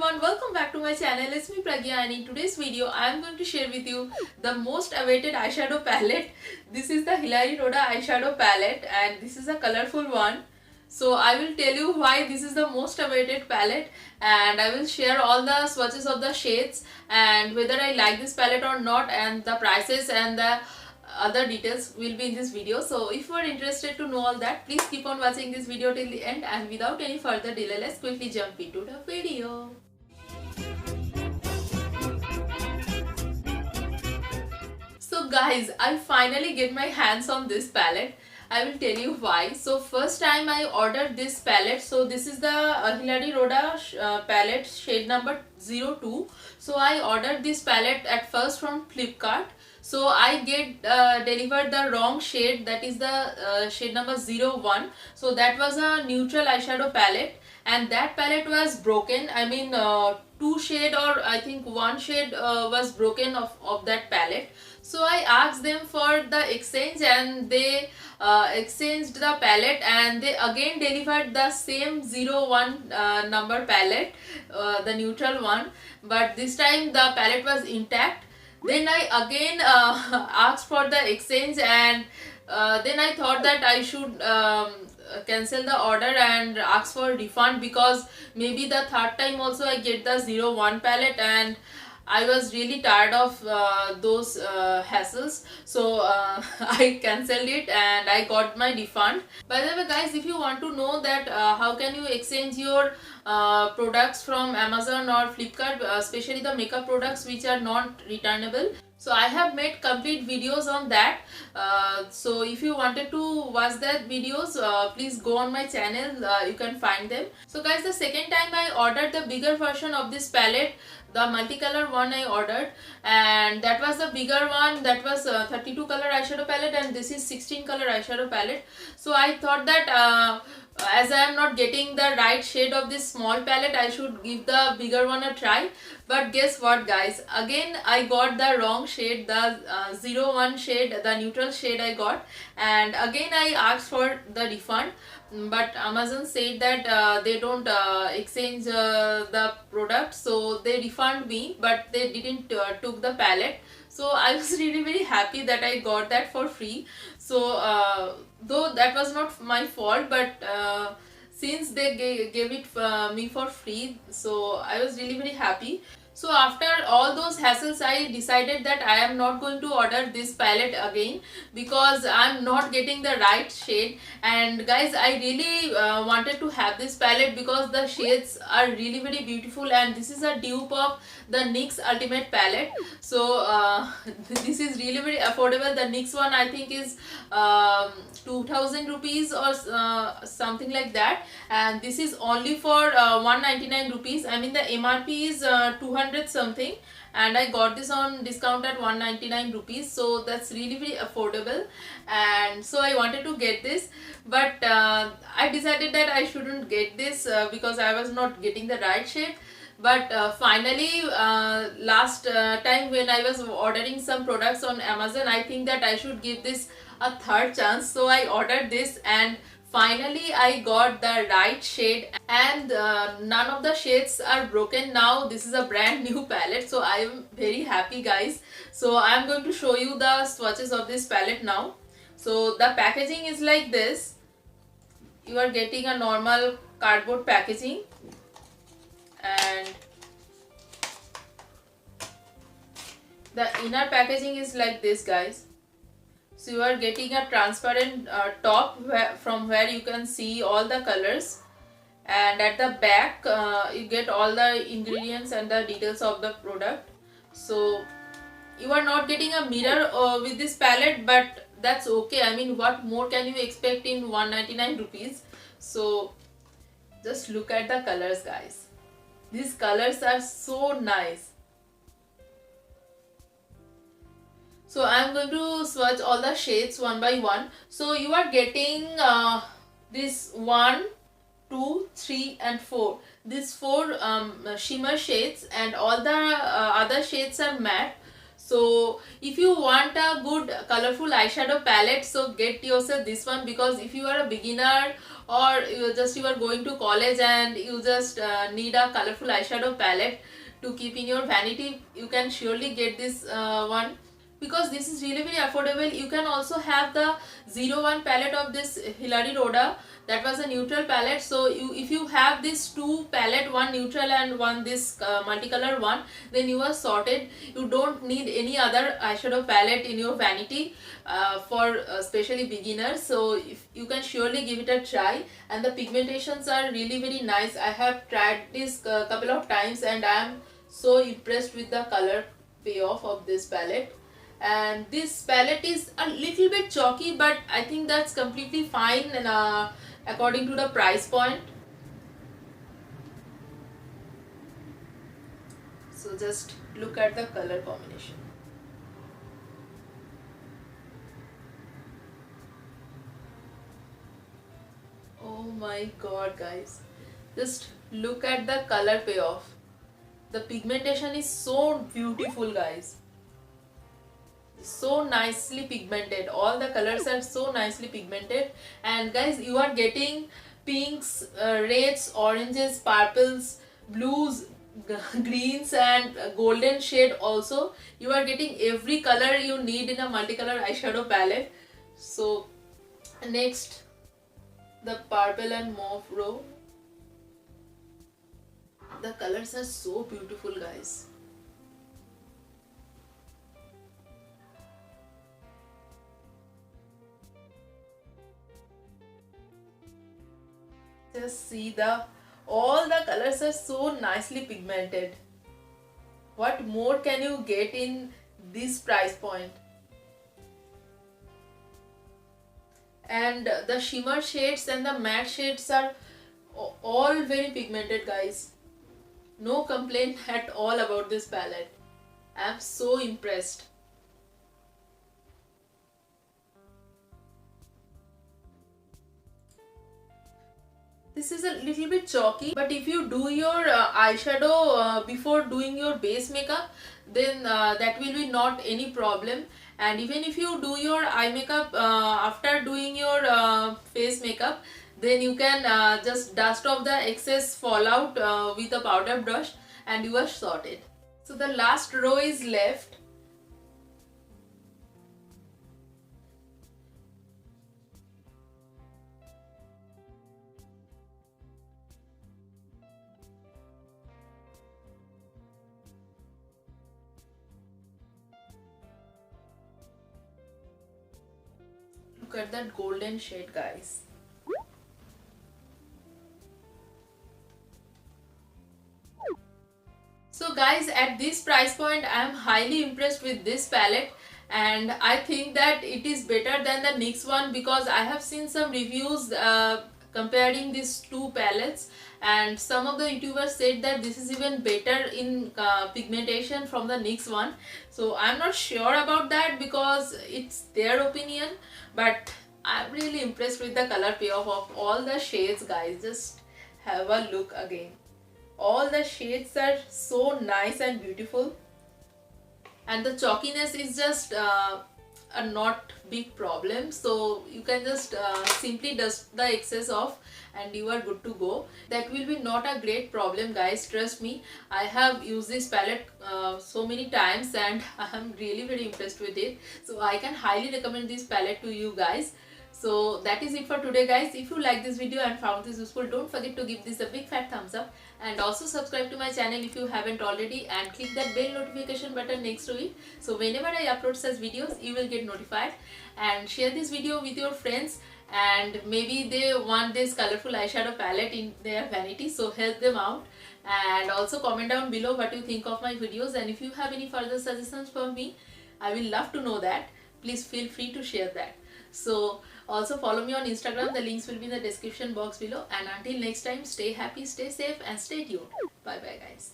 everyone, welcome back to my channel. It's me Pragya, and in today's video I am going to share with you the most awaited eyeshadow palette. This is the Hilary Rhoda eyeshadow palette and this is a colorful one. So I will tell you why this is the most awaited palette, and I will share all the swatches of the shades and whether I like this palette or not, and the prices and the other details will be in this video. So if you are interested to know all that, please keep on watching this video till the end, and without any further delay, let's quickly jump into the video. So guys, I finally get my hands on this palette. I will tell you why. So first time I ordered this palette. So this is the Hilary Rhoda palette shade number 02. So I ordered this palette at first from Flipkart. So I get delivered the wrong shade, that is the shade number 01. So that was a neutral eyeshadow palette, and that palette was broken. I mean two shade, or I think one shade was broken of that palette. So I asked them for the exchange, and they exchanged the palette, and they again delivered the same 01 number palette, the neutral one, but this time the palette was intact. Then I again asked for the exchange, and then I thought that I should cancel the order and ask for refund, because maybe the third time also I get the 01 palette, and I was really tired of those hassles. So I cancelled it and I got my refund. By the way guys, if you want to know that how can you exchange your products from Amazon or Flipkart, especially the makeup products which are not returnable, so I have made complete videos on that. So if you wanted to watch that videos, please go on my channel, you can find them. So guys, the second time I ordered the bigger version of this palette, the multicolor one I ordered, and that was the bigger one. That was 32 color eyeshadow palette, and this is 16 color eyeshadow palette. So I thought that as I am not getting the right shade of this small palette, I should give the bigger one a try. But guess what guys, again I got the wrong shade, the 01 shade, the neutral shade I got, and again I asked for the refund, but Amazon said that they don't exchange the product, so they refund me, but they didn't took the palette. So I was really very happy that I got that for free. So though that was not my fault, but since they gave it me for free, so I was really very happy. So after all those hassles, I decided that I am not going to order this palette again, because I am not getting the right shade. And guys, I really wanted to have this palette because the shades are really very beautiful, and this is a dupe of the NYX Ultimate palette. So this is really very affordable. The NYX one I think is 2000 rupees or something like that, and this is only for 199 rupees. I mean the MRP is 200 something, and I got this on discount at 199 rupees, so that's really very affordable. And so I wanted to get this, but I decided that I shouldn't get this because I was not getting the right shade. But finally last time when I was ordering some products on Amazon, I think that I should give this a third chance. So I ordered this, and finally I got the right shade, and none of the shades are broken now. This is a brand new palette, so I am very happy guys. So I am going to show you the swatches of this palette now. So the packaging is like this. You are getting a normal cardboard packaging, and the inner packaging is like this guys. So you are getting a transparent top from where you can see all the colors, and at the back you get all the ingredients and the details of the product. So you are not getting a mirror with this palette, but that's okay. I mean, what more can you expect in 199 rupees? So just look at the colors guys. These colors are so nice. So I am going to swatch all the shades one by one. So you are getting this 1, 2, 3 and 4. These 4 shimmer shades, and all the other shades are matte. So if you want a good colorful eyeshadow palette, so get yourself this one, because if you are a beginner or you are going to college and you just need a colorful eyeshadow palette to keep in your vanity, you can surely get this one, because this is really very affordable. You can also have the 01 palette of this Hilary Rhoda, that was a neutral palette. So if you have this two palette, one neutral and one this multicolor one, then you are sorted. You don't need any other eyeshadow palette in your vanity for especially beginners. So if you can surely give it a try, and the pigmentations are really very nice. I have tried this couple of times and I am so impressed with the color payoff of this palette. And this palette is a little bit chalky, but I think that's completely fine, and according to the price point. So just look at the color combination. Oh my god, guys, just look at the color payoff. The pigmentation is so beautiful, guys, so nicely pigmented. All the colors are so nicely pigmented. And guys, you are getting pinks, reds, oranges, purples, blues, greens and golden shade also. You are getting every color you need in a multicolor eyeshadow palette. So next, the purple and mauve row. The colors are so beautiful, guys. Just see, all the colors are so nicely pigmented. What more can you get in this price point? And the shimmer shades and the matte shades are all very pigmented, guys. No complaint at all about this palette. I am so impressed. This is a little bit chalky, but if you do your eyeshadow before doing your base makeup, then that will be not any problem. And even if you do your eye makeup after doing your face makeup, then you can just dust off the excess fallout with a powder brush and you are sorted. So the last row is left. Look at that golden shade, guys. So guys, at this price point, I am highly impressed with this palette, and I think that it is better than the NYX one, because I have seen some reviews comparing these two palettes, and some of the YouTubers said that this is even better in pigmentation from the NYX one. So I'm not sure about that because it's their opinion, but I'm really impressed with the color payoff of all the shades, guys. Just have a look again. All the shades are so nice and beautiful, and the chalkiness is just a not big problem. So you can just simply dust the excess off and you are good to go. That will be not a great problem, guys, trust me. I have used this palette so many times and I am really very impressed with it. So I can highly recommend this palette to you guys. So that is it for today, guys. If you like this video and found this useful, don't forget to give this a big fat thumbs up, and also subscribe to my channel if you haven't already, and click that bell notification button next to it, so whenever I upload such videos you will get notified. And share this video with your friends, and maybe they want this colorful eyeshadow palette in their vanity, so help them out. And also comment down below what you think of my videos, and if you have any further suggestions for me, I will love to know that. Please feel free to share that. So also follow me on Instagram, the links will be in the description box below. And until next time, stay happy, stay safe and stay tuned. Bye bye, guys.